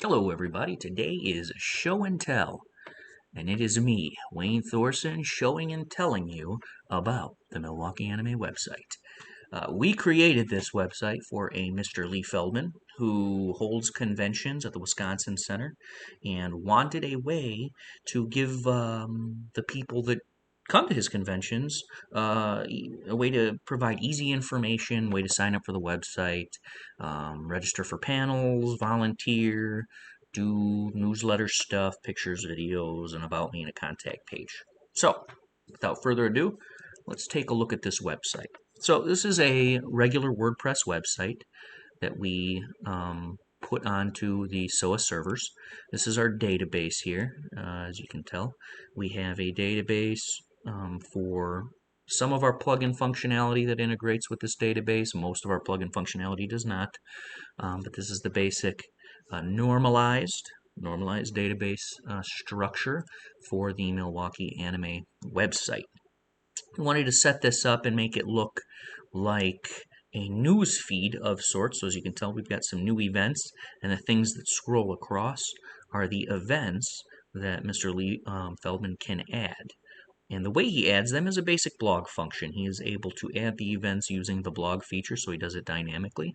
Hello, everybody. Today is Show and Tell, and it is me, Wayne Thorson, showing and telling you about the Milwaukee Anime website. We created this website for a Mr. Lee Feldman who holds conventions at the Wisconsin Center and wanted a way to give the people that come to his conventions a way to provide easy information, way to sign up for the website, register for panels, volunteer, do newsletter stuff, pictures, videos, and about me and a contact page. So, without further ado, let's take a look at this website. So this is a regular WordPress website that we put onto the SOA servers. This is our database here, as you can tell. We have a database for some of our plugin functionality that integrates with this database. Most of our plugin functionality does not, but this is the basic normalized database structure for the Milwaukee Anime website. We wanted to set this up and make it look like a news feed of sorts. So as you can tell, we've got some new events, and the things that scroll across are the events that Mr. Lee Feldman can add. And the way he adds them is a basic blog function. He is able to add the events using the blog feature, so he does it dynamically.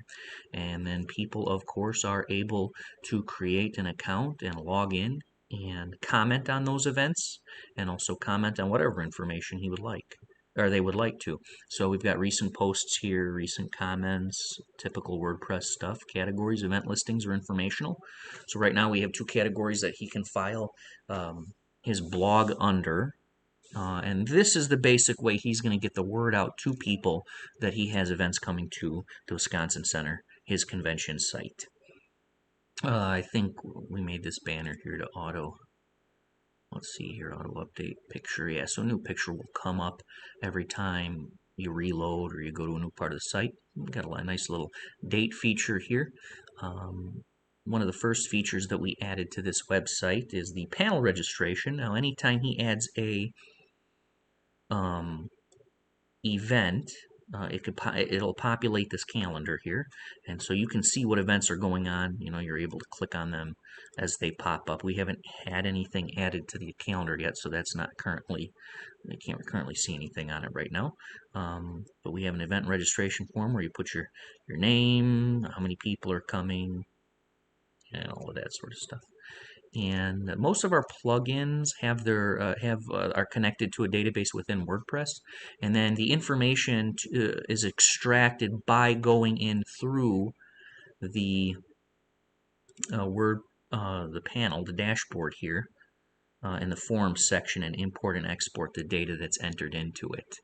And then people, of course, are able to create an account and log in and comment on those events, and also comment on whatever information he would like, or they would like to. So we've got recent posts here, recent comments, typical WordPress stuff, categories, event listings, or informational. So right now we have two categories that he can file his blog under. And this is the basic way he's going to get the word out to people that he has events coming to the Wisconsin Center, his convention site. I think we made this banner here to auto. Let's see here, auto update picture. Yeah, so a new picture will come up every time you reload or you go to a new part of the site. We've got a nice little date feature here. One of the first features that we added to this website is the panel registration. Now, anytime he adds a event, it'll populate this calendar here, and so you can see what events are going on. You're able to click on them as they pop up. We haven't had anything added to the calendar yet, so that's not currently, I can't currently see anything on it right now. But we have an event registration form where you put your name, how many people are coming, and all of that sort of stuff. And most of our plugins are connected to a database within WordPress, and then the information is extracted by going in through the the panel, the dashboard here, in the forms section, and import and export the data that's entered into it.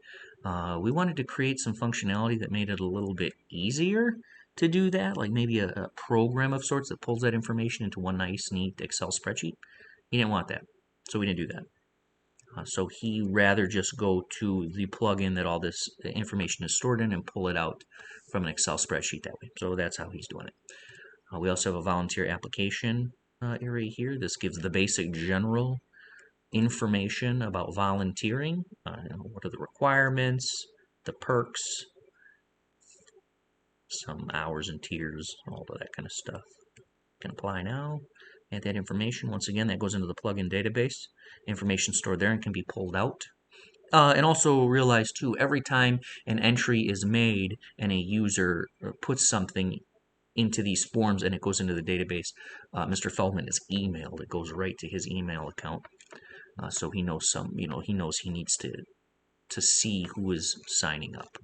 We wanted to create some functionality that made it a little bit easier to do that, like maybe a program of sorts that pulls that information into one nice, neat Excel spreadsheet. He didn't want that, so we didn't do that. So he rather just go to the plugin that all this information is stored in and pull it out from an Excel spreadsheet that way. So that's how he's doing it. We also have a volunteer application area here. This gives the basic general information about volunteering. What are the requirements, the perks, some hours and tiers, all of that kind of stuff. Can apply now. Add that information. Once again, that goes into the plugin database. Information stored there and can be pulled out. And also realize too, every time an entry is made and a user puts something into these forms and it goes into the database, Mr. Feldman is emailed. It goes right to his email account. So he knows he knows he needs to see who is signing up.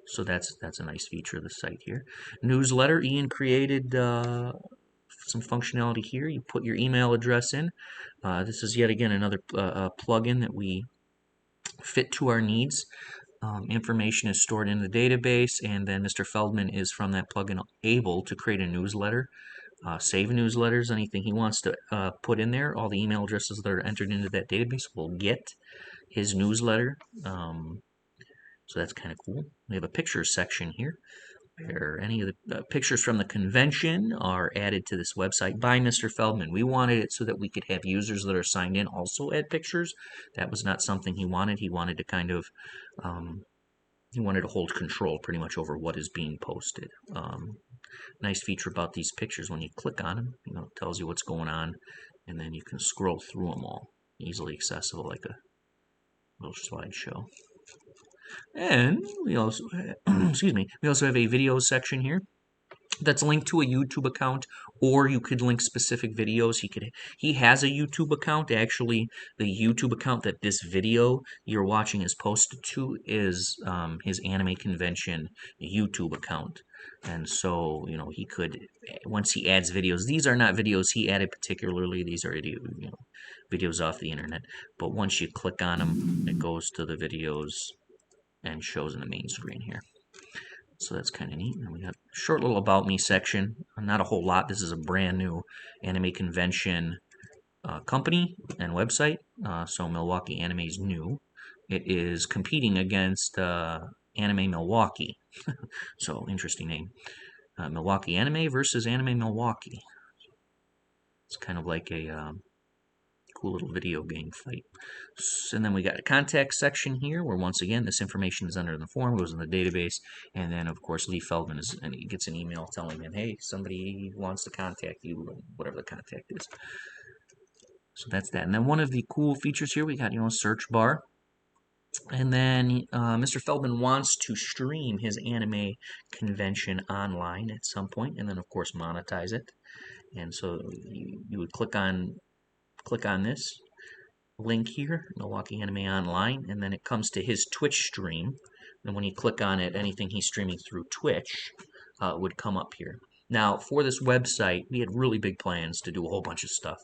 So that's a nice feature of the site here. Newsletter. Ian created some functionality here. You put your email address in. This is yet again another plugin that we fit to our needs. Information is stored in the database, and then Mr. Feldman is from that plugin able to create a newsletter, save newsletters, anything he wants to put in there. All the email addresses that are entered into that database will get his newsletter. So that's kind of cool. We have a pictures section here where any of the pictures from the convention are added to this website by Mr. Feldman. We wanted it so that we could have users that are signed in also add pictures. That was not something he wanted. He wanted to kind of he wanted to hold control pretty much over what is being posted. Nice feature about these pictures, when you click on them, it tells you what's going on, and then you can scroll through them all, easily accessible, like a little slideshow. And we also, excuse me, we also have a video section here that's linked to a YouTube account, or you could link specific videos. He has a YouTube account. Actually, the YouTube account that this video you're watching is posted to is his anime convention YouTube account. And so, he could, once he adds videos, these are not videos he added particularly, these are videos off the internet. But once you click on them, it goes to the videos and shows in the main screen here. So that's kind of neat. And we got a short little about me section. Not a whole lot. This is a brand new anime convention company and website. So Milwaukee Anime is new. It is competing against Anime Milwaukee. So interesting name. Milwaukee Anime versus Anime Milwaukee. It's kind of like a cool little video game fight. And then we got a contact section here where, once again, this information is under the form, goes in the database, and then of course Lee Feldman gets an email telling him, hey, somebody wants to contact you, whatever the contact is. So that's that. And then one of the cool features here, we got search bar. And then Mr. Feldman wants to stream his anime convention online at some point, and then of course monetize it. And so you would click on this link here, Milwaukee Anime Online, and then it comes to his Twitch stream. And when you click on it, anything he's streaming through Twitch would come up here. Now, for this website, we had really big plans to do a whole bunch of stuff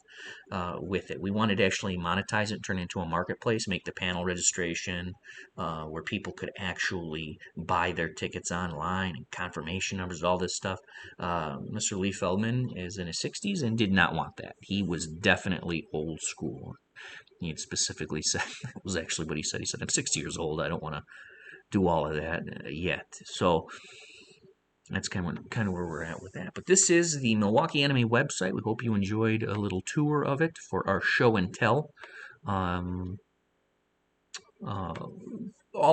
with it. We wanted to actually monetize it, turn it into a marketplace, make the panel registration where people could actually buy their tickets online, and confirmation numbers, all this stuff. Mr. Lee Feldman is in his 60s and did not want that. He was definitely old school. He had specifically said, that was actually what he said. He said, I'm 60 years old. I don't want to do all of that yet. So that's kind of where we're at with that. But this is the Milwaukee Anime website. We hope you enjoyed a little tour of it for our show and tell. All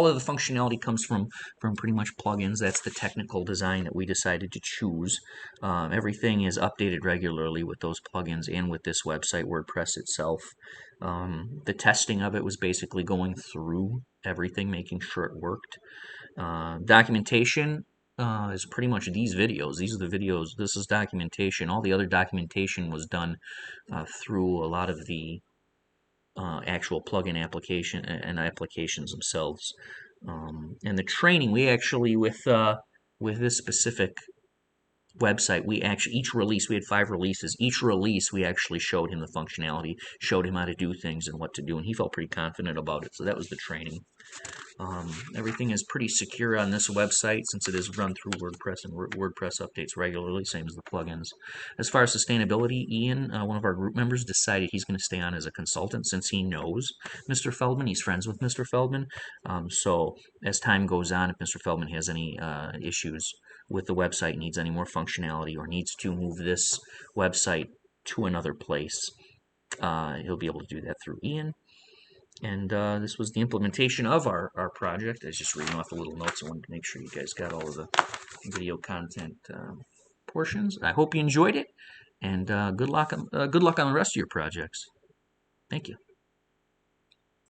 of the functionality comes from pretty much plugins. That's the technical design that we decided to choose. Everything is updated regularly with those plugins and with this website, WordPress itself. The testing of it was basically going through everything, making sure it worked. Documentation is pretty much these videos. These are the videos. This is documentation. All the other documentation was done through a lot of the actual plugin application and applications themselves. And the training, we actually, with this specific website, we actually, each release, we had 5 releases. Each release, we actually showed him the functionality, showed him how to do things and what to do, and he felt pretty confident about it. So that was the training. Everything is pretty secure on this website since it is run through WordPress, and WordPress updates regularly, same as the plugins. As far as sustainability, Ian, one of our group members, decided he's going to stay on as a consultant since he knows Mr. Feldman. He's friends with Mr. Feldman. So as time goes on, if Mr. Feldman has any issues with the website, needs any more functionality, or needs to move this website to another place, he'll be able to do that through Ian. And this was the implementation of our project. I was just reading off the little notes. I wanted to make sure you guys got all of the video content portions. I hope you enjoyed it, and good luck on the rest of your projects. Thank you.